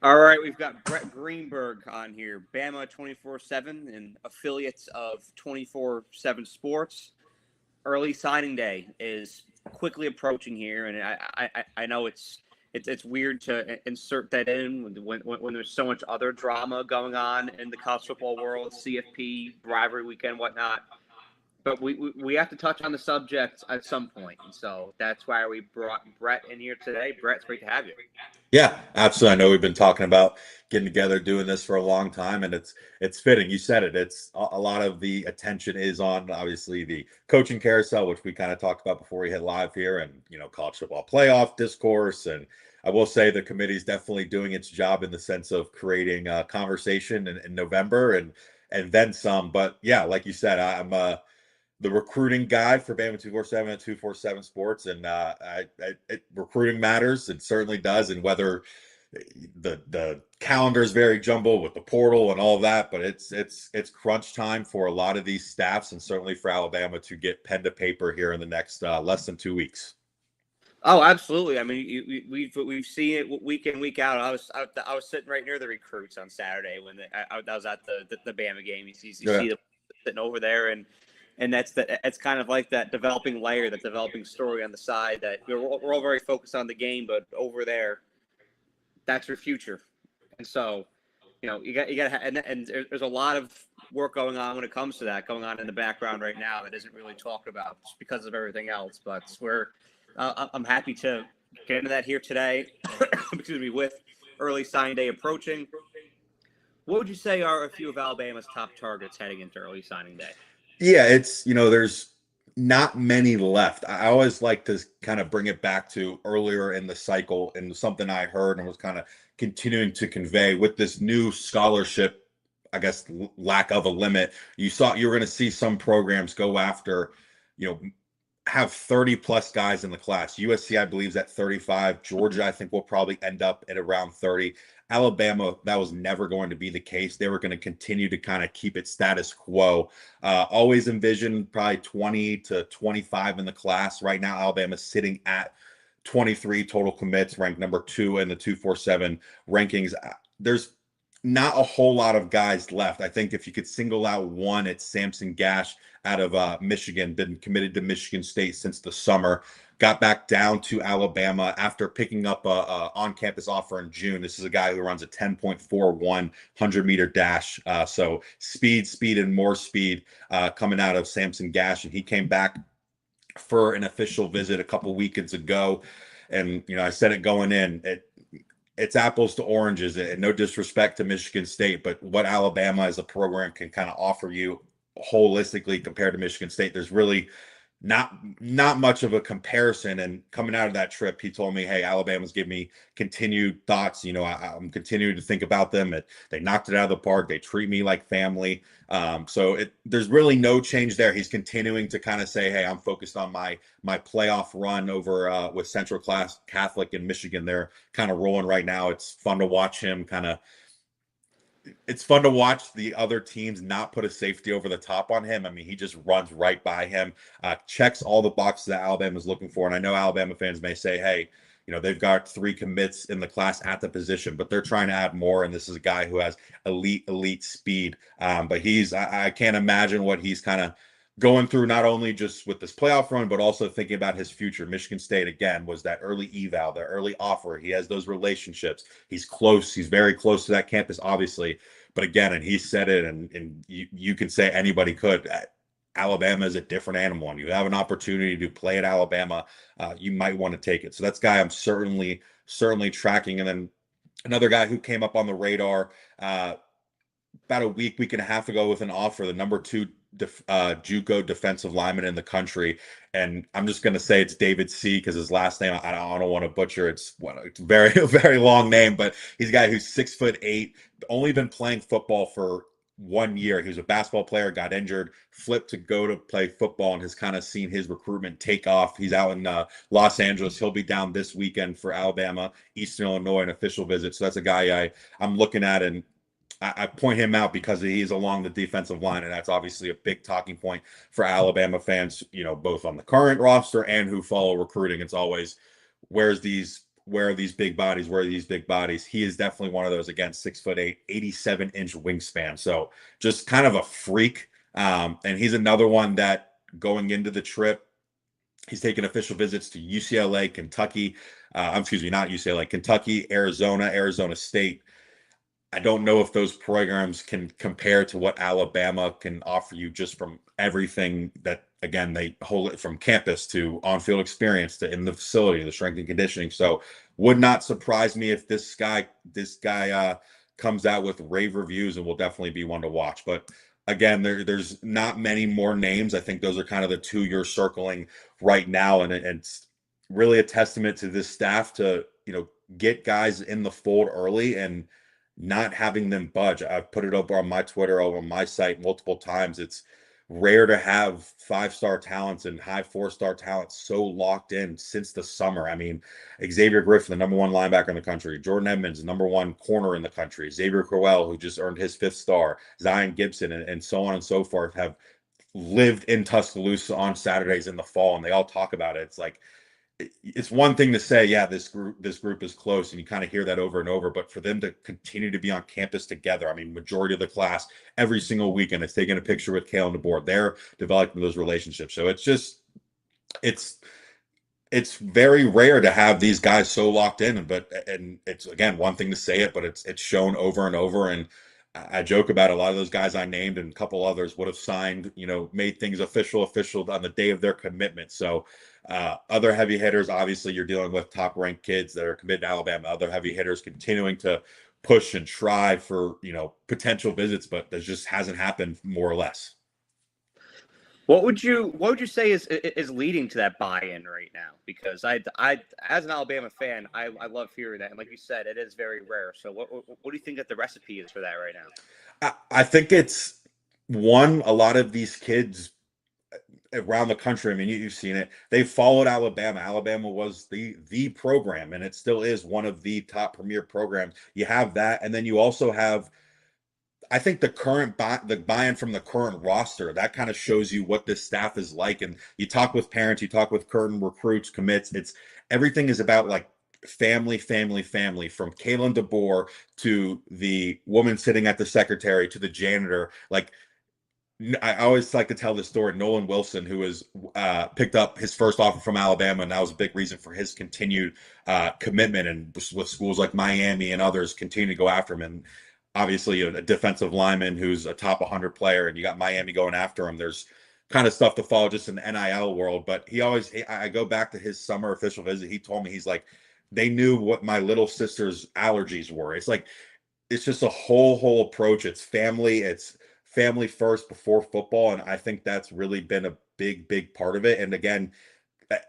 All right, we've got Brett Greenberg on here, Bama 24/7 and affiliates of 247 Sports. Early signing day is quickly approaching here, and I know it's weird to insert that in when there's so much other drama going on in the college football world, CFP, rivalry weekend, whatnot. But we have to touch on the subject at some point, and so that's why we brought Brett in here today. Brett, it's great to have you. Yeah, absolutely. I know we've been talking about getting together, doing this for a long time, and it's fitting. You said it. It's a lot of the attention is on obviously the coaching carousel, which we kind of talked about before we hit live here, and college football playoff discourse. And I will say the committee is definitely doing its job in the sense of creating a conversation in November and then some. But yeah, like you said, I'm the recruiting guy for Bama 247 and 247 Sports, and recruiting matters. It certainly does, and whether the calendar is very jumbled with the portal and all of that, but it's crunch time for a lot of these staffs, and certainly for Alabama to get pen to paper here in the next less than 2 weeks. Oh, absolutely. I mean, we've seen it week in week out. I was sitting right near the recruits on Saturday when I was at the Bama game. You Yeah. see them sitting over there, and it's kind of like that developing layer, that developing story on the side that we're all very focused on the game, but over there, that's your future. And so, you got and there's a lot of work going on when it comes to that going on in the background right now that isn't really talked about just because of everything else. But I'm happy to get into that here today. Excuse me, with early sign day approaching. What would you say are a few of Alabama's top targets heading into early signing day? Yeah, there's not many left. I always like to kind of bring it back to earlier in the cycle and something I heard and was kind of continuing to convey with this new scholarship, I guess, lack of a limit. You're going to see some programs go after, you know, have 30 plus guys in the class. USC, I believe, is at 35. Georgia, I think, will probably end up at around 30. Alabama, that was never going to be the case. They were going to continue to kind of keep it status quo. Always envisioned probably 20 to 25 in the class. Right now, Alabama's sitting at 23 total commits, ranked number 2 in the 247 rankings. There's not a whole lot of guys left. I think if you could single out one, it's Samson Gash out of Michigan, been committed to Michigan State since the summer, got back down to Alabama after picking up a on-campus offer in June. This is a guy who runs a 10.41 100-meter dash. So speed, and more speed coming out of Samson Gash. And he came back for an official visit a couple weekends ago. And, I said it going in, it's apples to oranges, and no disrespect to Michigan State, but what Alabama as a program can kind of offer you holistically compared to Michigan State, there's really not much of a comparison. And coming out of that trip, he told me, hey, Alabama's giving me continued thoughts. I'm continuing to think about them. They knocked it out of the park. They treat me like family. So there's really no change there. He's continuing to kind of say, hey, I'm focused on my playoff run over with Central Class Catholic in Michigan. They're kind of rolling right now. It's fun to watch the other teams not put a safety over the top on him. I mean, he just runs right by him, checks all the boxes that Alabama's looking for. And I know Alabama fans may say, hey, they've got 3 commits in the class at the position, but they're trying to add more. And this is a guy who has elite speed. But I can't imagine what he's kind of going through, not only just with this playoff run, but also thinking about his future. Michigan State, again, was that early eval, the early offer. He has those relationships. He's close. He's very close to that campus, obviously. But again, and he said it, and you can say anybody could. Alabama is a different animal, and you have an opportunity to play at Alabama. You might want to take it. So that's a guy I'm certainly tracking. And then another guy who came up on the radar about a week and a half ago with an offer, the number 2 JUCO defensive lineman in the country. And I'm just going to say it's David C. because his last name, I don't want to butcher. It's a very, very long name, but he's a guy who's 6'8", only been playing football for 1 year. He was a basketball player, got injured, flipped to go to play football, and has kind of seen his recruitment take off. He's out in Los Angeles. He'll be down this weekend for Alabama, Eastern Illinois, an official visit. So that's a guy I'm looking at, and I point him out because he's along the defensive line, and that's obviously a big talking point for Alabama fans, both on the current roster and who follow recruiting. It's always, where's these where are these big bodies? Where are these big bodies? He is definitely one of those. Again, 6'8", 87-inch wingspan. So just kind of a freak. And he's another one that going into the trip, he's taken official visits to UCLA, Kentucky. Excuse me, not UCLA, Kentucky, Arizona State. I don't know if those programs can compare to what Alabama can offer you just from everything that, again, they hold it from campus to on-field experience to in the facility, the strength and conditioning. So would not surprise me if this guy comes out with rave reviews, and will definitely be one to watch. But again, there's not many more names. I think those are kind of the two you're circling right now. And it's really a testament to this staff to, get guys in the fold early and not having them budge. I've put it up on my Twitter, over my site multiple times. It's rare to have 5-star talents and high 4-star talents so locked in since the summer. I mean, Xavier Griffin, the #1 linebacker in the country, Jordan Edmonds, the #1 corner in the country, Xavier Crowell, who just earned his 5th star, Zion Gibson, and so on and so forth, have lived in Tuscaloosa on Saturdays in the fall, and they all talk about it. It's like, it's one thing to say, yeah, this group is close, and you kind of hear that over and over, but for them to continue to be on campus together, I mean, majority of the class every single weekend is taking a picture with Kalen DeBoer. They're developing those relationships. So it's just, it's very rare to have these guys so locked in, and it's, again, one thing to say it, but it's shown over and over. And I joke about a lot of those guys I named, and a couple others would have signed, made things official on the day of their commitment. So other heavy hitters, obviously you're dealing with top ranked kids that are committed to Alabama, other heavy hitters continuing to push and try for, potential visits, but that just hasn't happened, more or less. What would you say is leading to that buy-in right now? Because I as an Alabama fan, I love hearing that, and like you said, it is very rare. So what do you think that the recipe is for that right now? I think it's one, a lot of these kids around the country. I mean, you've seen it. They followed Alabama. Alabama was the program, and it still is one of the top premier programs. You have that, and then you also have, I think, the buy-in from the current roster. That kind of shows you what this staff is like. And you talk with parents, you talk with current recruits, commits. It's everything is about like family, family, family. From Kalen DeBoer to the woman sitting at the secretary to the janitor. Like, I always like to tell this story. Nolan Wilson, who was picked up his first offer from Alabama, and that was a big reason for his continued commitment, and with schools like Miami and others continue to go after him. And obviously, a defensive lineman who's a top 100 player, and you got Miami going after him. There's kind of stuff to follow just in the NIL world. But I go back to his summer official visit. He told me, he's like, they knew what my little sister's allergies were. It's like, it's just a whole approach. It's family first before football, and I think that's really been a big part of it. And again,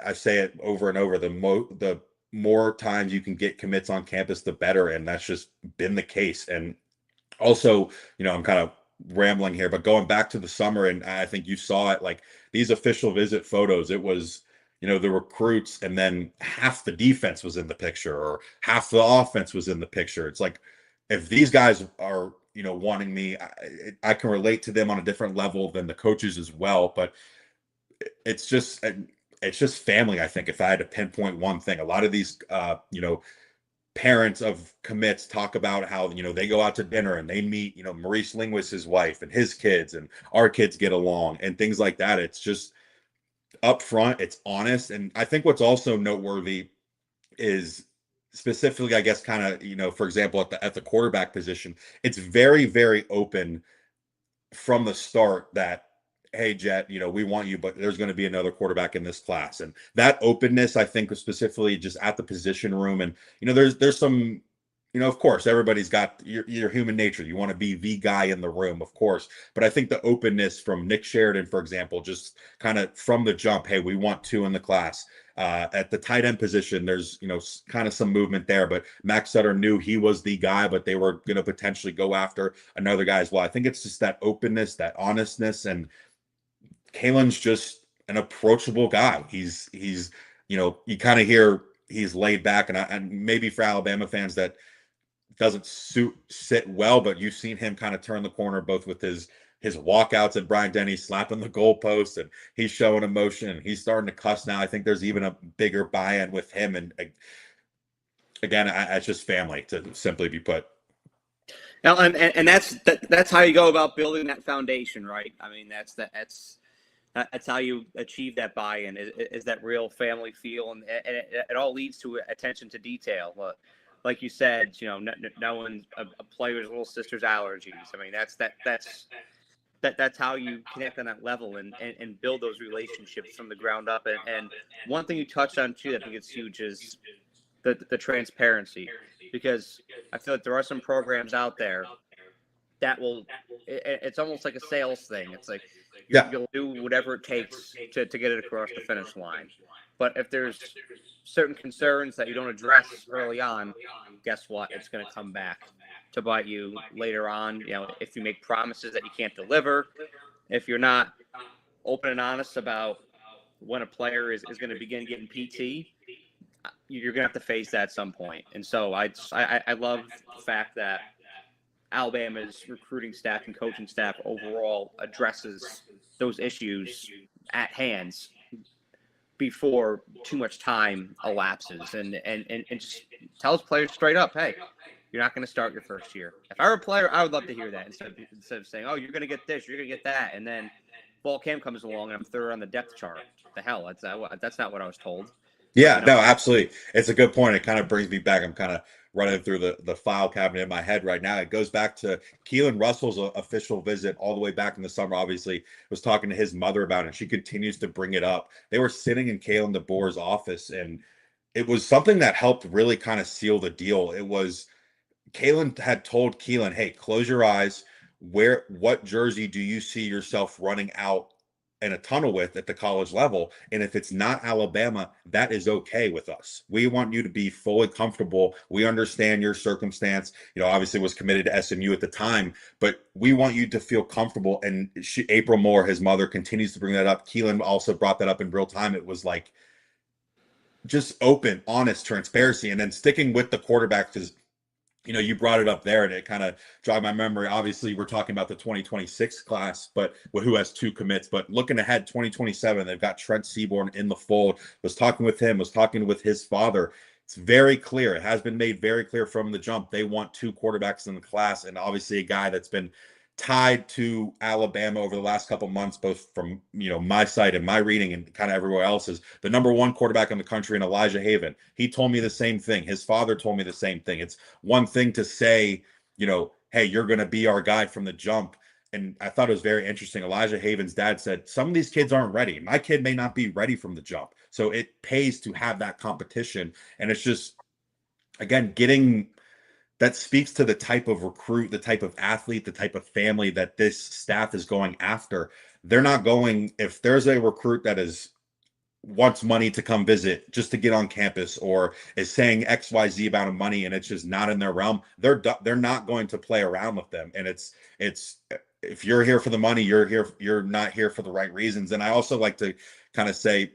I say it over and over, the more times you can get commits on campus, the better, and that's just been the case. And also, I'm kind of rambling here, but going back to the summer, and I think you saw it, like these official visit photos, it was, the recruits, and then half the defense was in the picture, or half the offense was in the picture. It's like, if these guys are, wanting me, I can relate to them on a different level than the coaches as well. But it's just family. I think if I had to pinpoint one thing, a lot of these, parents of commits talk about how, they go out to dinner and they meet, Maurice Linguist's wife and his kids, and our kids get along and things like that. It's just upfront, it's honest. And I think what's also noteworthy is, specifically, I guess, kind of, for example, at the quarterback position, it's very open from the start that, hey, Jet, we want you, but there's going to be another quarterback in this class. And that openness, I think, was specifically just at the position room. And, there's some, of course, everybody's got your human nature. You want to be the guy in the room, of course. But I think the openness from Nick Sheridan, for example, just kind of from the jump, hey, we want 2 in the class. At the tight end position, there's, kind of some movement there, but Max Sutter knew he was the guy, but they were going to potentially go after another guy as well. I think it's just that openness, that honestness, and Kalen's just an approachable guy. He's you kind of hear he's laid back, and maybe for Alabama fans that doesn't sit well, but you've seen him kind of turn the corner, both with his walkouts at Bryant-Denny, slapping the goalpost, and he's showing emotion, and he's starting to cuss now. I think there's even a bigger buy-in with him. And again, it's just family, to simply be put. Now, and that's how you go about building that foundation, right? I mean, that's how you achieve that buy-in, is that real family feel, and it all leads to attention to detail. Like you said, knowing a player's little sister's allergies. I mean, that's how you connect on that level and build those relationships from the ground up. And one thing you touched on too that I think it's huge is the transparency, because I feel like there are some programs out there that it's almost like a sales thing. It's like Yeah. you'll do whatever it takes to get it across the finish line. But if there's certain concerns that you don't address early on, guess what? It's going to come back to bite you later on. If you make promises that you can't deliver, if you're not open and honest about when a player is going to begin getting PT, you're going to have to face that at some point. And so I love the fact that Alabama's recruiting staff and coaching staff overall addresses those issues at hands before too much time elapses, and just tells players straight up, hey, you're not going to start your first year. If I were a player, I would love to hear that instead of saying, oh, you're going to get this, you're going to get that, and then fall camp comes along and I'm third on the depth chart. What the hell? That's not what I was told. Yeah, no, absolutely. It's a good point. It kind of brings me back. I'm kind of running through the file cabinet in my head right now. It goes back to Keelan Russell's official visit all the way back in the summer. Obviously, was talking to his mother about it, and she continues to bring it up. They were sitting in Kalen DeBoer's office, and it was something that helped really kind of seal the deal. It was Kalen had told Keelan, hey, close your eyes. What jersey do you see yourself running out in a tunnel with at the college level? And if it's not Alabama, that is okay with us. We want you to be fully comfortable. We understand your circumstance. Obviously was committed to SMU at the time, but we want you to feel comfortable. And April Moore, his mother, continues to bring that up. Keelan also brought that up in real time. It was like just open, honest transparency, and then sticking with the quarterback, because you brought it up there and it kind of jogged my memory. Obviously, we're talking about the 2026 class, but who has 2 commits. But looking ahead, 2027, they've got Trent Seaborn in the fold. Was talking with him, was talking with his father. It's very clear. It has been made very clear from the jump. They want 2 quarterbacks in the class, and obviously a guy that's been tied to Alabama over the last couple months, both from my side and my reading and kind of everywhere else, is the number 1 quarterback in the country, in Elijah Haven. He told me the same thing. His father told me the same thing. It's one thing to say, hey, you're going to be our guy from the jump. And I thought it was very interesting. Elijah Haven's dad said, some of these kids aren't ready. My kid may not be ready from the jump. So it pays to have that competition. And it's just, again, that speaks to the type of recruit, the type of athlete, the type of family that this staff is going after. They're not going, if there's a recruit that wants money to come visit just to get on campus, or is saying XYZ amount of money and it's just not in their realm, they're not going to play around with them. And it's if you're here for the money, you're not here for the right reasons. And I also like to kind of say,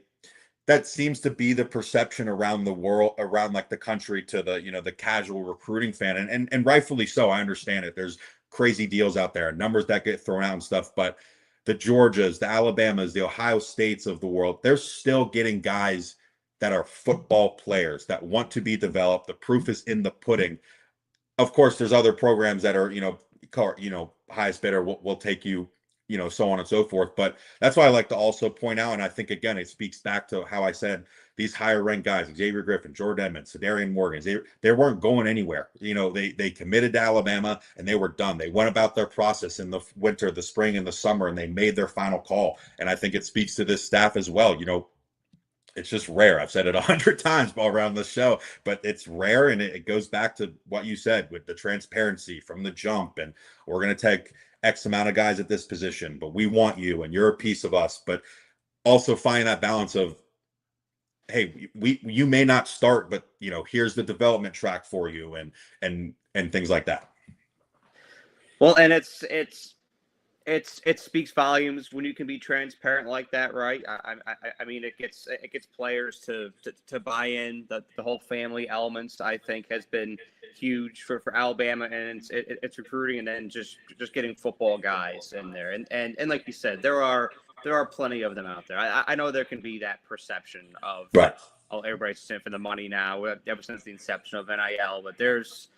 that seems to be the perception around the world, around like the country, to the the casual recruiting fan, and rightfully so. I understand it. There's crazy deals out there, numbers that get thrown out and stuff, but the Georgias, the Alabamas, the Ohio States of the world, they're still getting guys that are football players that want to be developed. The proof is in the pudding. Of course, there's other programs that are highest bidder will take you, so on and so forth. But that's why I like to also point out, and I think, again, it speaks back to how I said these higher ranked guys, Xavier Griffin, Jordan Edmonds, Sedarian Morgan, they weren't going anywhere. They committed to Alabama and they were done. They went about their process in the winter, the spring, and the summer, and they made their final call. And I think it speaks to this staff as well. It's just rare. I've said it 100 times all around the show, but it's rare. And it goes back to what you said with the transparency from the jump. And we're going to take X amount of guys at this position, but we want you and you're a piece of us. But also find that balance of, hey, you may not start, but here's the development track for you, and things like that. Well, and it speaks volumes when you can be transparent like that, right? I mean, it gets players to buy in. The whole family elements, I think, has been huge for Alabama, and it's recruiting, and then just getting football guys in there, and like you said, there are plenty of them out there. I know there can be that perception of Right. everybody's in for the money now, ever since the inception of NIL. But there's,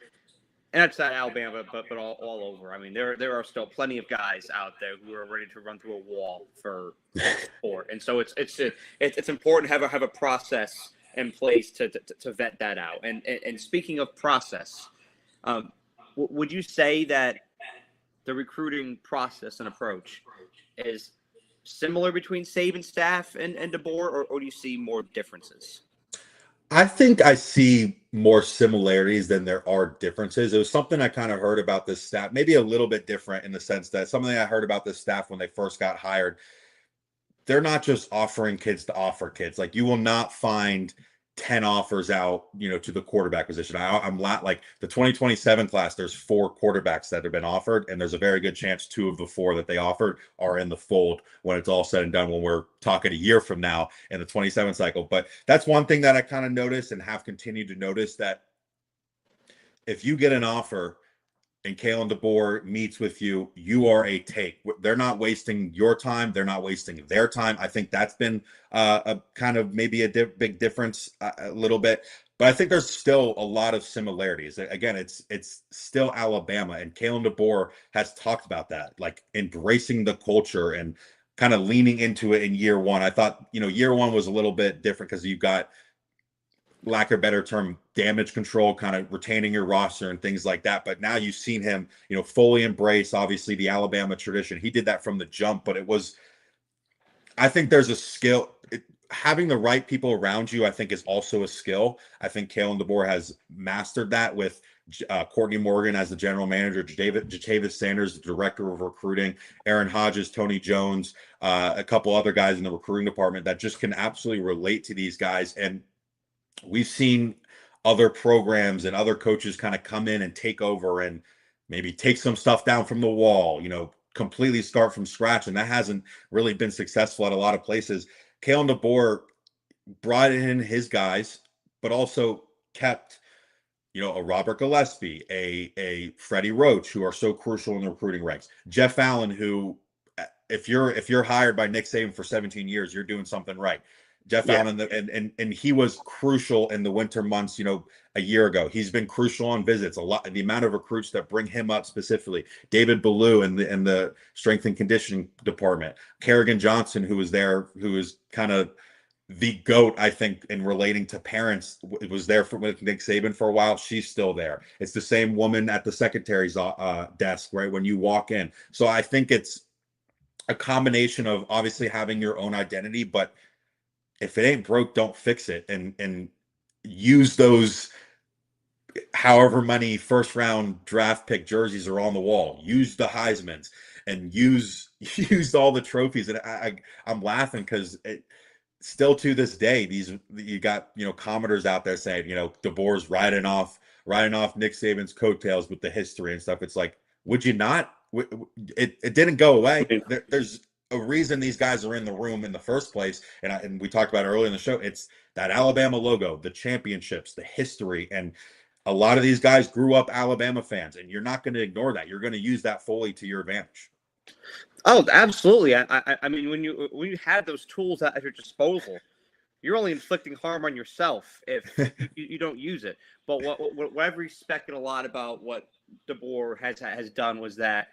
and that's not Alabama, but all over. I mean, there are still plenty of guys out there who are ready to run through a wall for sport, and so it's important to have a process in place to vet that out. And speaking of process, would you say that the recruiting process and approach is similar between Saban staff and DeBoer, or do you see more differences? I think I see more similarities than there are differences. It was something I kind of heard about this staff, maybe a little bit different in the sense that something I heard about this staff when they first got hired. They're not just offering kids to offer kids. Like, you will not find 10 offers out, to the quarterback position. I'm like the 2027 class, there's 4 quarterbacks that have been offered, and there's a very good chance 2 of the 4 that they offered are in the fold when it's all said and done, when we're talking a year from now in the 27 cycle. But that's one thing that I kind of noticed and have continued to notice, that if you get an offer and Kalen DeBoer meets with you, you are a take. They're not wasting your time. They're not wasting their time. I think that's been a kind of maybe a big difference a little bit. But I think there's still a lot of similarities. Again, it's still Alabama, and Kalen DeBoer has talked about that, like embracing the culture and kind of leaning into it in year one. I thought, year one was a little bit different because you've got, lack of a better term, damage control, kind of retaining your roster and things like that. But now you've seen him, fully embrace, obviously, the Alabama tradition. He did that from the jump, but I think there's a skill. Having the right people around you, I think, is also a skill. I think Kalen DeBoer has mastered that with Courtney Morgan as the general manager, Jatavis Sanders, the director of recruiting, Aaron Hodges, Tony Jones, a couple other guys in the recruiting department that just can absolutely relate to these guys. And we've seen other programs and other coaches kind of come in and take over and maybe take some stuff down from the wall, completely start from scratch. And that hasn't really been successful at a lot of places. Kalen DeBoer brought in his guys, but also kept, a Robert Gillespie, a Freddie Roach, who are so crucial in the recruiting ranks. Jeff Allen, who, if you're hired by Nick Saban for 17 years, you're doing something right. Jeff Allen, and he was crucial in the winter months, a year ago. He's been crucial on visits. The amount of recruits that bring him up specifically. David Ballou in the strength and conditioning department. Kerrigan Johnson, who was there, who is kind of the GOAT, I think, in relating to parents. It was there with Nick Saban for a while. She's still there. It's the same woman at the secretary's desk, right, when you walk in. So I think it's a combination of obviously having your own identity, but if it ain't broke, don't fix it, and use those however many first round draft pick jerseys are on the wall. Use the Heismans and use all the trophies. And I'm laughing because still to this day, you got commenters out there saying DeBoer's riding off Nick Saban's coattails with the history and stuff. It's like, would you not? It didn't go away. There's a reason these guys are in the room in the first place, and we talked about it earlier in the show. It's that Alabama logo, the championships, the history, and a lot of these guys grew up Alabama fans, and you're not going to ignore that. You're going to use that fully to your advantage. Oh, absolutely. I mean, when you have those tools at your disposal, you're only inflicting harm on yourself if you don't use it. But what I've respected a lot about what DeBoer has done was that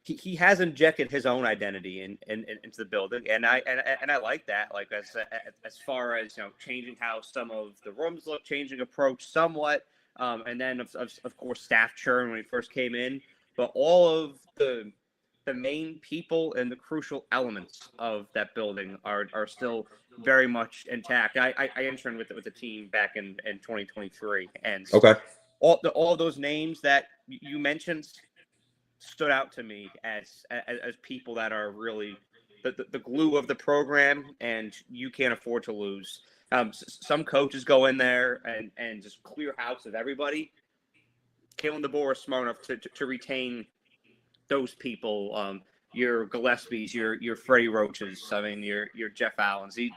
he has injected his own identity into the building, and I like that. Like as far as changing how some of the rooms look, changing approach somewhat, and then of course staff churn when he first came in. But all of the main people and the crucial elements of that building are still very much intact. I interned with the team back in 2023, and okay, all those names that you mentioned stood out to me as people that are really the glue of the program, and you can't afford to lose. Some coaches go in there and just clear house of everybody. Kalen DeBoer is smart enough to retain those people. Your Gillespies, your Freddie Roaches. I mean, your Jeff Allens. He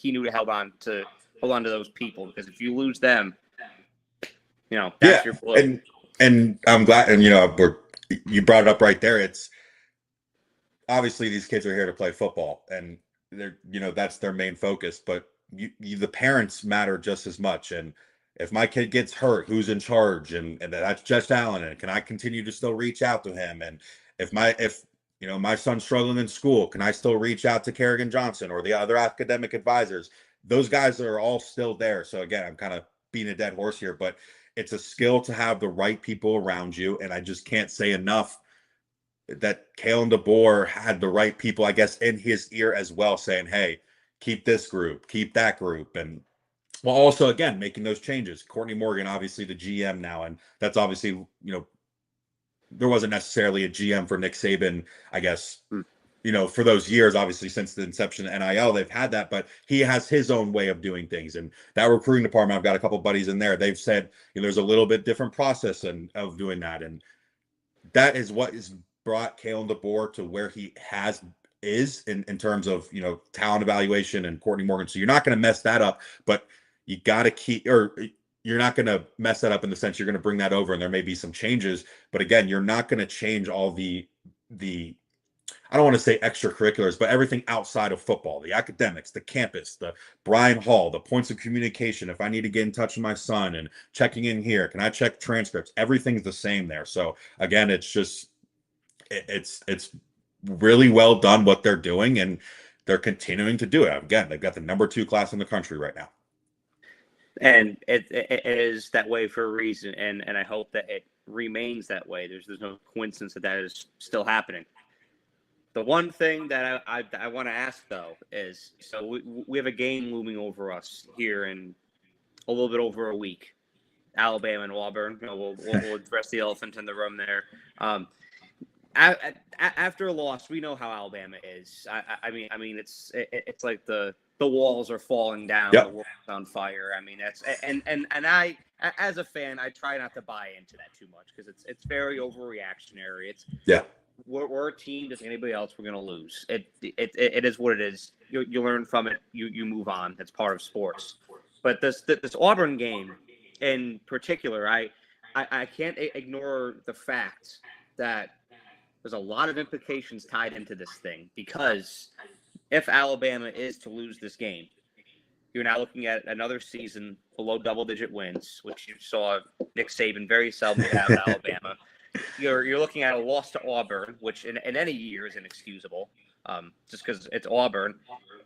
knew to hold on to those people, because if you lose them, that's your blow. And I'm glad, and you brought it up right there. It's obviously these kids are here to play football, and they're that's their main focus. But the parents matter just as much. And if my kid gets hurt, who's in charge? And that's Josh Allen. And can I continue to still reach out to him? And if my son's struggling in school, can I still reach out to Kerrigan Johnson or the other academic advisors? Those guys are all still there. So again, I'm kind of beating a dead horse here, but it's a skill to have the right people around you. And I just can't say enough that Kalen DeBoer had the right people, I guess, in his ear as well, saying, hey, keep this group, keep that group. And well, also, again, making those changes. Courtney Morgan, obviously the GM now, and that's obviously, there wasn't necessarily a GM for Nick Saban, I guess, for those years, obviously, since the inception of NIL, they've had that, but he has his own way of doing things. And that recruiting department, I've got a couple buddies in there. They've said, there's a little bit different process of doing that. And that is what has brought Kalen DeBoer to where he is in terms of, talent evaluation and Courtney Morgan. So you're not going to mess that up, but you got to you're not going to mess that up in the sense you're going to bring that over and there may be some changes, but again, you're not going to change all the I don't want to say extracurriculars, but everything outside of football, the academics, the campus, the Brian Hall, the points of communication. If I need to get in touch with my son and checking in here, can I check transcripts? Everything's the same there. So again, it's just, it's really well done what they're doing, and they're continuing to do it. Again, they've got the number 2 class in the country right now. And it is that way for a reason, and I hope that it remains that way. There's no coincidence that is still happening. The one thing that I want to ask, though, is, so we have a game looming over us here in a little bit over a week. Alabama and Auburn. We'll address the elephant in the room there. After a loss, we know how Alabama is. I mean, it's like the walls are falling down, yep. The world's on fire. I mean, that's and I, as a fan, I try not to buy into that too much because it's very overreactionary. We're a team, just like anybody else, we're going to lose. It is what it is. You learn from it. You move on. It's part of sports. But this Auburn game in particular, I can't ignore the fact that there's a lot of implications tied into this thing, because if Alabama is to lose this game, you're now looking at another season below double-digit wins, which you saw Nick Saban very seldom have at Alabama. You're looking at a loss to Auburn, which in any year is inexcusable, just because it's Auburn.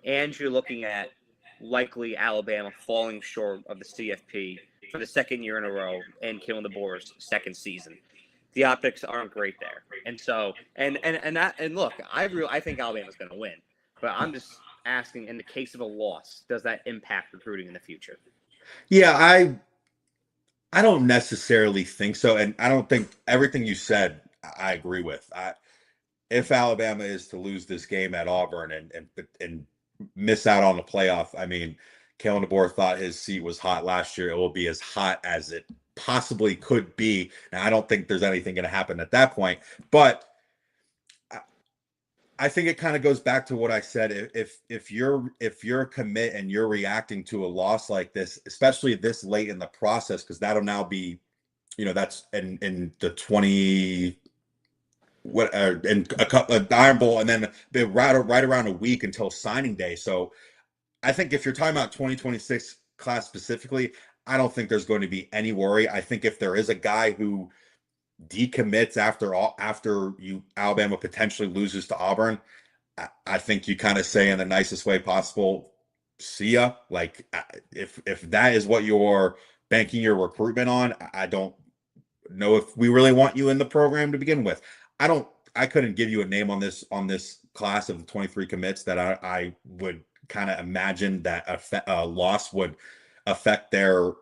And you're looking at likely Alabama falling short of the CFP for the second year in a row in Kalen DeBoer's second season. The optics aren't great there. And so, and look, I think Alabama's going to win, but I'm just asking, in the case of a loss, does that impact recruiting in the future? Yeah, I don't necessarily think so, and I don't think everything you said I agree with. If Alabama is to lose this game at Auburn and miss out on the playoff, I mean, Kalen DeBoer thought his seat was hot last year. It will be as hot as it possibly could be. Now, I don't think there's anything going to happen at that point, but I think it kind of goes back to what I said. If you're a commit and you're reacting to a loss like this, especially this late in the process, because that'll now be, that's in the 20 in a couple of Iron Bowl, and then right around a week until signing day. So I think if you're talking about 2026 class specifically, I don't think there's going to be any worry. I think if there is a guy who decommits after Alabama potentially loses to Auburn, I think you kind of say in the nicest way possible, see ya. Like, if that is what you're banking your recruitment on, I don't know if we really want you in the program to begin with. I couldn't give you a name on this class of the 23 commits that I would kind of imagine that a loss would affect their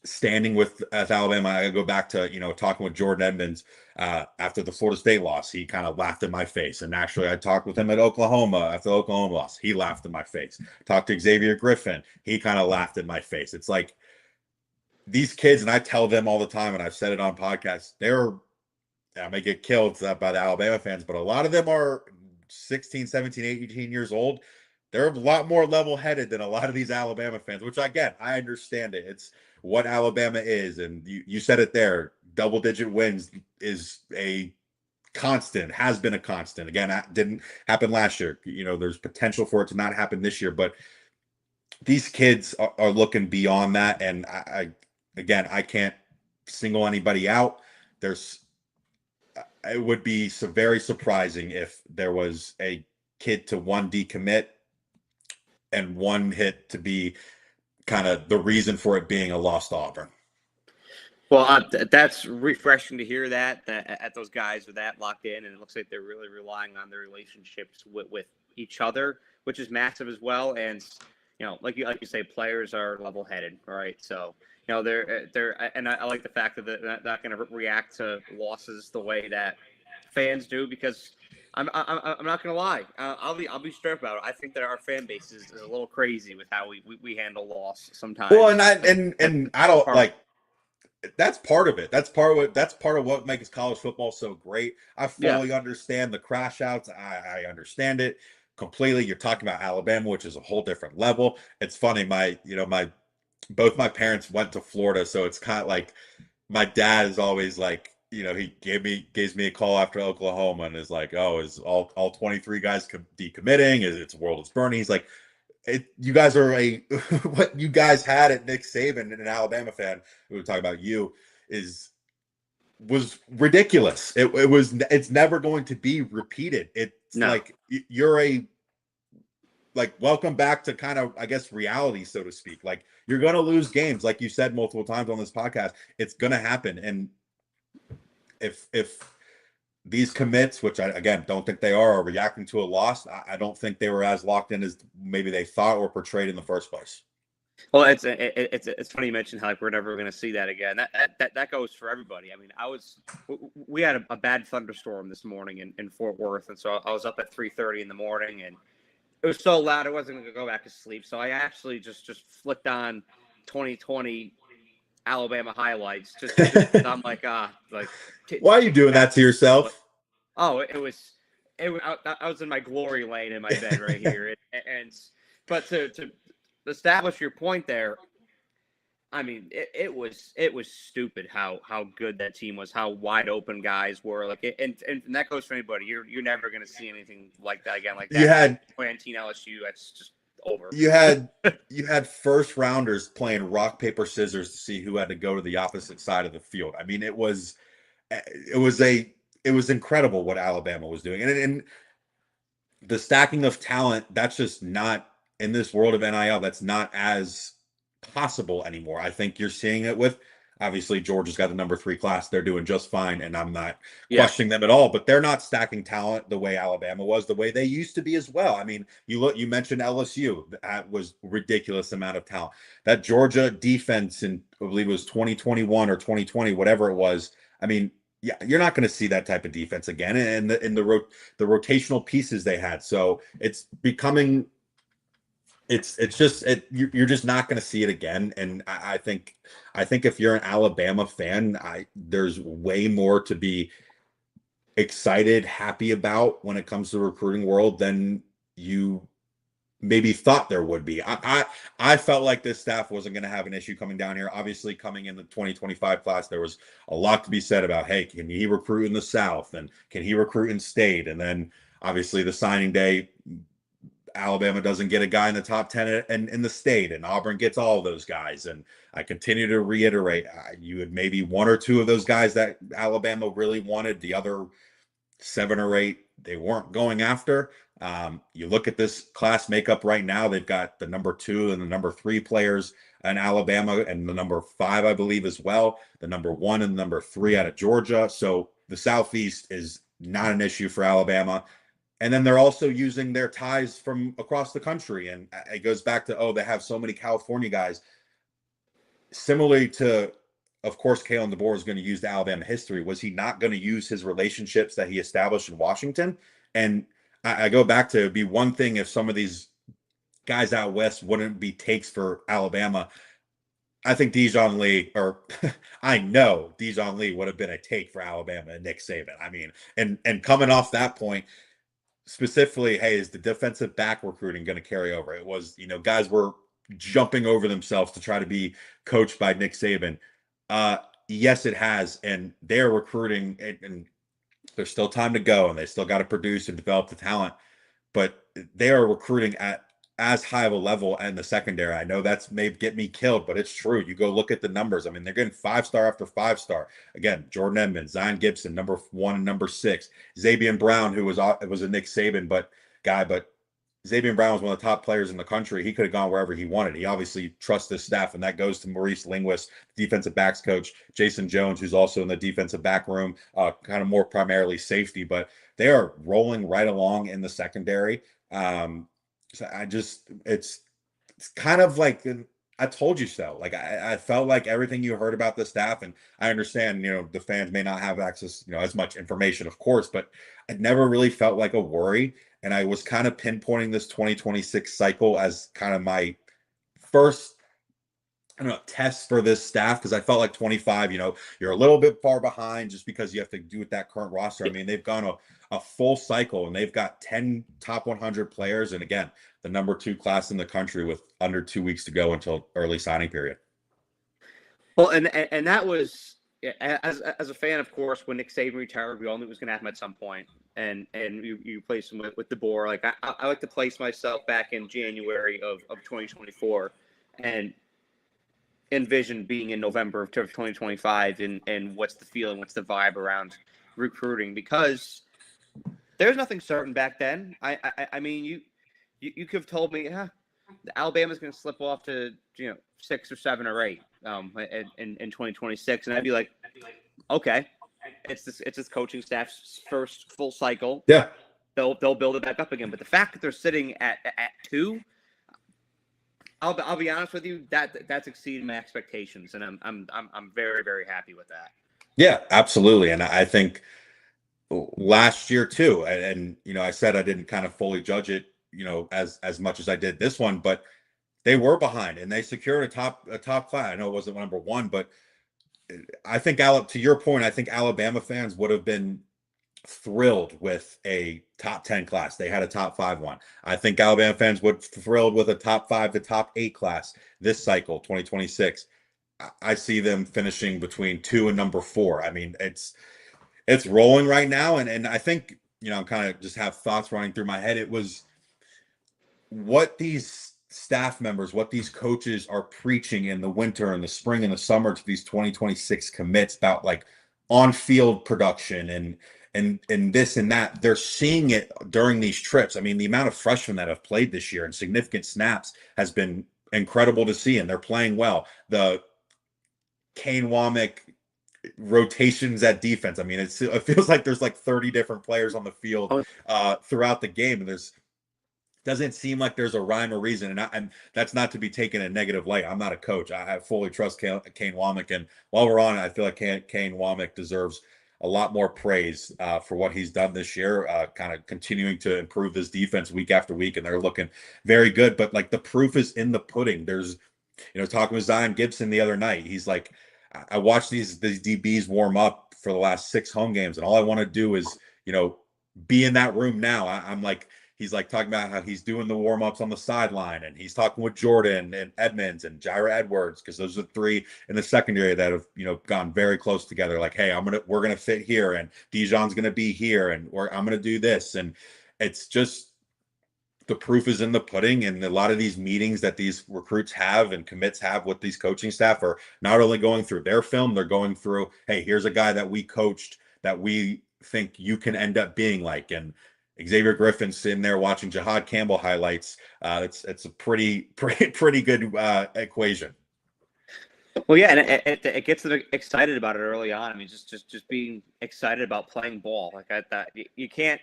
standing with Alabama. I go back to talking with Jordan Edmonds after the Florida State loss. He kind of laughed in my face, and actually I talked with him at Oklahoma after the Oklahoma loss. He laughed in my face. Talked to Xavier Griffin. He kind of laughed in my face. It's like these kids, and I tell them all the time, and I've said it on podcasts, I may get killed by the Alabama fans, but a lot of them are 16, 17, 18 years old. They're a lot more level-headed than a lot of these Alabama fans, which, again, I understand it. It's what Alabama is, and you said it there. Double-digit wins is a constant, has been a constant. Again, that didn't happen last year. There's potential for it to not happen this year, but these kids are looking beyond that. And again, I can't single anybody out. There's, it would be very surprising if there was a kid to one decommit and one hit to be kind of the reason for it being a lost Auburn. Well, that's refreshing to hear that at those guys are that locked in, and it looks like they're really relying on their relationships with each other, which is massive as well. And like you say, players are level headed, right? So they're and I like the fact that they're not going to react to losses the way that fans do, because I'm not going to lie. I'll be straight about it. I think that our fan base is a little crazy with how we handle loss sometimes. Well, and I don't like. That's part of it. That's part of what makes college football so great. I fully understand the crash outs. I understand it completely. You're talking about Alabama, which is a whole different level. It's funny. Both my parents went to Florida, so it's kind of like my dad is always like, he gives me a call after Oklahoma and is like, oh, is all 23 guys decommitting? It's world is burning? He's like, you guys are what you guys had at Nick Saban, and an Alabama fan who would talk about was ridiculous. It's never going to be repeated. It's like you're welcome back to kind of, I guess, reality, so to speak. Like, you're going to lose games, like you said multiple times on this podcast. It's going to happen. And if these commits, which I, again, don't think they are reacting to a loss, I don't think they were as locked in as maybe they thought or portrayed in the first place. Well, it's funny you mentioned how we're never going to see that again. That goes for everybody. I mean, we had a bad thunderstorm this morning in Fort Worth, and so I was up at 3:30 in the morning, and it was so loud I wasn't going to go back to sleep. So I actually just flicked on 2020 Alabama highlights. I'm like, why are you doing that to yourself? Oh, I was in my glory lane in my bed right here, but to establish your point there, I mean, it was stupid how good that team was, how wide open guys were. Like, and that goes for anybody. You're never going to see anything like that again. Like that. You had 2019 LSU. That's just over. You had first rounders playing rock paper scissors to see who had to go to the opposite side of the field. I mean, it was incredible what Alabama was doing, and the stacking of talent. That's just not, in this world of NIL, that's not as possible anymore. I think you're seeing it with, obviously, Georgia's got the number 3 class. They're doing just fine, and I'm not questioning them at all, but they're not stacking talent the way Alabama was, the way they used to be as well. I mean, you mentioned LSU. That was ridiculous amount of talent. That Georgia defense in, I believe it was 2021 or 2020, whatever it was. I mean, yeah, you're not going to see that type of defense again, and the rotational pieces they had. So it's becoming, you're just not going to see it again. And I think if you're an Alabama fan, there's way more to be excited, happy about when it comes to the recruiting world than you maybe thought there would be. I felt like this staff wasn't going to have an issue coming down here. Obviously, coming in the 2025 class, there was a lot to be said about, hey, can he recruit in the South, and can he recruit in state? And then obviously the signing day, Alabama doesn't get a guy in the top 10 in the state, and Auburn gets all of those guys. And I continue to reiterate, you had maybe 1 or 2 of those guys that Alabama really wanted. The other 7 or 8, they weren't going after. You look at this class makeup right now, they've got the number 2 and the number 3 players in Alabama, and the number 5, I believe, as well. The number 1 and the number 3 out of Georgia. So the Southeast is not an issue for Alabama. And then they're also using their ties from across the country. And it goes back to, they have so many California guys. Similarly to, of course, Kalen DeBoer is going to use the Alabama history. Was he not going to use his relationships that he established in Washington? And I go back to, it'd be one thing if some of these guys out west wouldn't be takes for Alabama. I think Dijon Lee, or I know Dijon Lee would have been a take for Alabama and Nick Saban. I mean, and coming off that point, specifically, hey, is the defensive back recruiting going to carry over? It was, guys were jumping over themselves to try to be coached by Nick Saban. Yes, it has. And they're recruiting, and there's still time to go, and they still got to produce and develop the talent. But they are recruiting at as high of a level in the secondary. I know that's may get me killed, but it's true. You go look at the numbers. I mean, they're getting 5-star after 5-star. Again, Jordan Edmonds, Zion Gibson, number 1 and number 6. Xavier Brown, who was a Nick Saban but Xavier Brown was one of the top players in the country. He could have gone wherever he wanted. He obviously trusts his staff, and that goes to Maurice Linguist, defensive backs coach, Jason Jones, who's also in the defensive back room, kind of more primarily safety, but they are rolling right along in the secondary. So it's kind of like I told you so. Like I felt like everything you heard about the staff, and I understand, the fans may not have access, as much information, of course, but it never really felt like a worry. And I was kind of pinpointing this 2026 cycle as kind of my first, I don't know, test for this staff, because I felt like 25, you're a little bit far behind just because you have to do with that current roster. I mean, they've gone a full cycle and they've got 10 top 100 players. And again, the number 2 class in the country with under 2 weeks to go until early signing period. Well, and that was, as a fan, of course, when Nick Saban retired, we all knew it was going to happen at some point. And you place him with DeBoer. Like I like to place myself back in January of 2024 and envision being in November of 2025 and what's the feeling, what's the vibe around recruiting, because there's nothing certain back then. I mean, you could have told me, Alabama's going to slip off to 6 or 7 or 8 in 2026, and I'd be like, okay, it's this coaching staff's first full cycle. Yeah, they'll build it back up again. But the fact that they're sitting at 2, I'll be honest with you, that's exceeded my expectations, and I'm very, very happy with that. Yeah, absolutely. And I think last year too, and I said I didn't kind of fully judge it, as much as I did this one, but they were behind and they secured a top class. I know it wasn't number 1, but I think to your point, I think Alabama fans would have been thrilled with a top 10 class. They had a top 5 one. I think Alabama fans would thrilled with a top 5 to top 8 class this cycle, 2026. I see them finishing between 2 and number 4. I mean, it's rolling right now. And I think, I'm kind of just have thoughts running through my head. It was what these staff members, what these coaches are preaching in the winter and the spring and the summer to these 2026 commits about like on-field production and this and that. They're seeing it during these trips. I mean, the amount of freshmen that have played this year and significant snaps has been incredible to see, and they're playing well. The Kane Womack rotations at defense. I mean, it feels like there's like 30 different players on the field throughout the game, and doesn't seem like there's a rhyme or reason. And that's not to be taken in a negative light. I'm not a coach. I fully trust Kane Womack. And while we're on it, I feel like Kane Womack deserves a lot more praise for what he's done this year, kind of continuing to improve this defense week after week. And they're looking very good. But like the proof is in the pudding. There's, talking with Zion Gibson the other night, he's like, I watched these DBs warm up for the last 6 home games. And all I want to do is, be in that room now. I'm like, he's like talking about how he's doing the warm-ups on the sideline, and he's talking with Jordan and Edmonds and Jaira Edwards, because those are the 3 in the secondary that have gone very close together. Like, hey, we're gonna fit here, and Dijon's gonna be here, and I'm gonna do this, and it's just the proof is in the pudding. And a lot of these meetings that these recruits have and commits have with these coaching staff are not only going through their film, they're going through, hey, here's a guy that we coached that we think you can end up being like. And Xavier Griffin's sitting there watching Jahad Campbell highlights. It's a pretty good equation. Well, yeah, and it gets them excited about it early on. I mean, just being excited about playing ball. Like you can't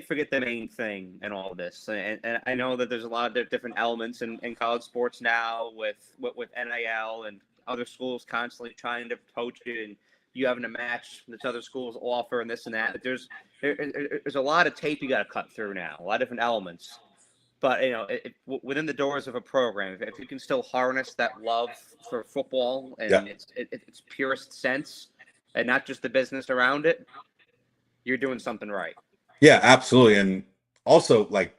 forget the main thing in all of this. And I know that there's a lot of different elements in college sports now with NIL and other schools constantly trying to poach you, and you having to match this other school's offer and this and that. There's a lot of tape you got to cut through now, a lot of different elements. But, within the doors of a program, if you can still harness that love for football and its purest sense and not just the business around it, you're doing something right. Yeah, absolutely. And also, like,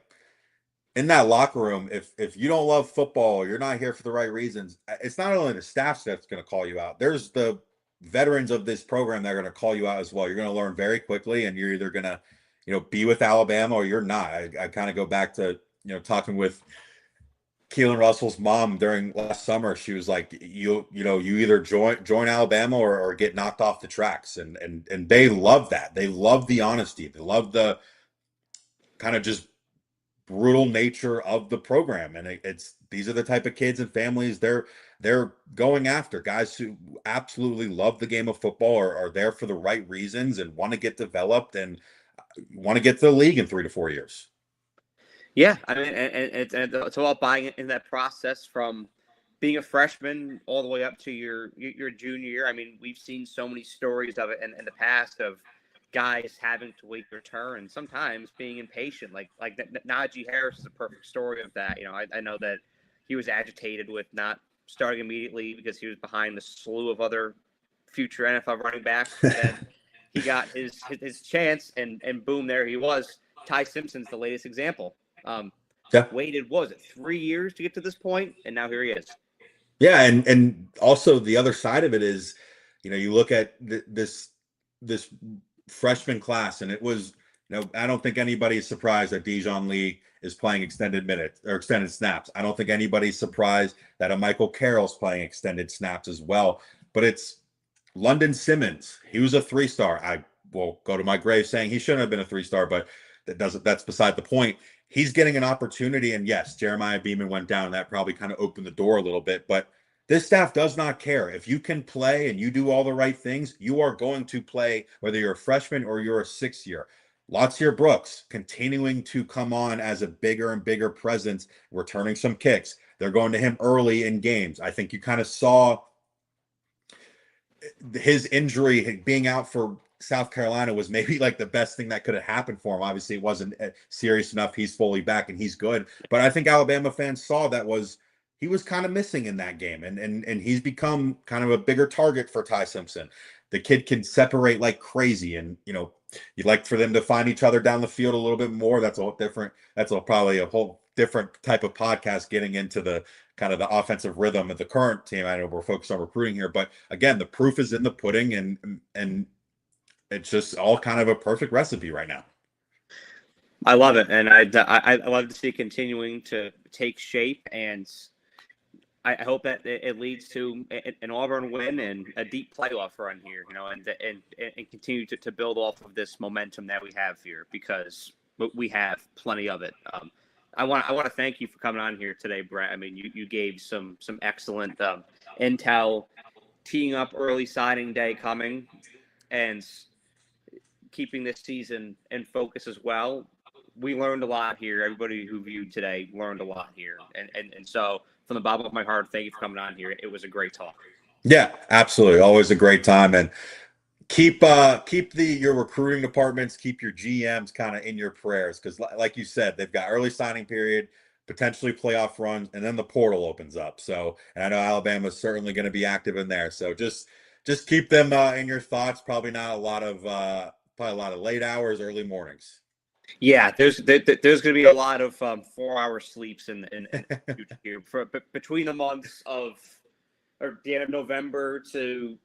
in that locker room, if you don't love football, you're not here for the right reasons, it's not only the staff that's going to call you out. There's the veterans of this program that are going to call you out as well. You're going to learn very quickly, and you're either going to, be with Alabama or you're not. I kind of go back to talking with Keelan Russell's mom during last summer. She was like, you either join Alabama or get knocked off the tracks. And they love that. They love the honesty. They love the kind of just brutal nature of the program. And it's these are the type of kids and families they're going after, guys who absolutely love the game of football, are there for the right reasons and want to get developed and want to get to the league in 3 to 4 years. Yeah, I mean, and it's all about buying in that process from being a freshman all the way up to your junior year. I mean, we've seen so many stories of it in the past of guys having to wait their turn and sometimes being impatient. Like Najee Harris is a perfect story of that. I know that he was agitated with not starting immediately because he was behind the slew of other future NFL running backs. Then he got his chance, and boom, there he was. Ty Simpson's the latest example. Yeah. Waited, what was it, 3 years to get to this point, and now here he is. Yeah, and also the other side of it is, you look at this freshman class, and it was, I don't think anybody's surprised that Dijon Lee is playing extended minutes or extended snaps. I don't think anybody's surprised that a Michael Carroll's playing extended snaps as well. But it's London Simmons. He was a 3-star. I will go to my grave saying he shouldn't have been a 3-star, but that's beside the point. He's getting an opportunity, and yes, Jeremiah Beeman went down, and that probably kind of opened the door a little bit, but this staff does not care. If you can play and you do all the right things, you are going to play, whether you're a freshman or you're a 6th year. Latsier Brooks continuing to come on as a bigger and bigger presence, returning some kicks. They're going to him early in games. I think you kind of saw his injury being out for South Carolina was maybe like the best thing that could have happened for him. Obviously, it wasn't serious enough. He's fully back and he's good. But I think Alabama fans saw he was kind of missing in that game. And he's become kind of a bigger target for Ty Simpson. The kid can separate like crazy. And, you'd like for them to find each other down the field a little bit more. That's all different. Probably a whole different type of podcast, getting into the kind of the offensive rhythm of the current team. I know we're focused on recruiting here, but again, the proof is in the pudding, and it's just all kind of a perfect recipe right now. I love it, and I love to see it continuing to take shape, and I hope that it leads to an Auburn win and a deep playoff run here, and continue to build off of this momentum that we have here, because we have plenty of it. I want to thank you for coming on here today, Brett. I mean, you gave some excellent intel, teeing up early signing day coming, and keeping this season in focus as well. We learned a lot here. Everybody who viewed today learned a lot here. And so from the bottom of my heart, thank you for coming on here. It was a great talk. Yeah, absolutely. Always a great time. And keep your recruiting departments, keep your GMs kind of in your prayers, because like you said, they've got early signing period, potentially playoff runs, and then the portal opens up. So, and I know Alabama's certainly going to be active in there. So just keep them in your thoughts. Probably not a lot of late hours, early mornings. Yeah, there's going to be a lot of 4-hour sleeps in the future here. Between the months of, or the end of November to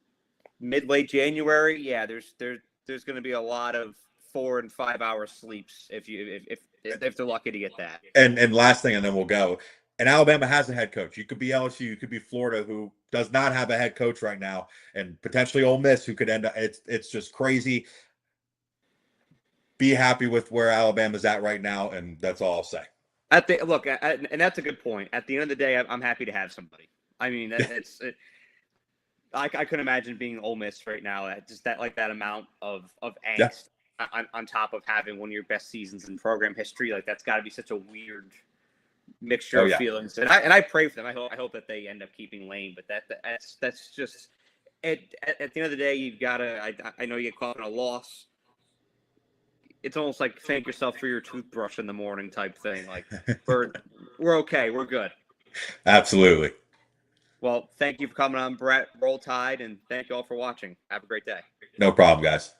mid-late January. Yeah, there's going to be a lot of 4 and 5 hour sleeps if they're lucky to get that. And last thing, and then we'll go. And Alabama has a head coach. You could be LSU, you could be Florida, who does not have a head coach right now, and potentially Ole Miss, who could end up. It's just crazy. Be happy with where Alabama's at right now, and that's all I'll say. And that's a good point. At the end of the day, I'm happy to have somebody. I mean, I couldn't imagine being Ole Miss right now. Just that amount of angst on top of having one of your best seasons in program history. Like, that's got to be such a weird mixture of feelings. And I pray for them. I hope that they end up keeping Lane. But that's just at the end of the day, you've got to. I know you get caught in a loss. It's almost like thank yourself for your toothbrush in the morning type thing. Like, we're okay. We're good. Absolutely. Well, thank you for coming on, Brett. Roll Tide, and thank you all for watching. Have a great day. No problem, guys.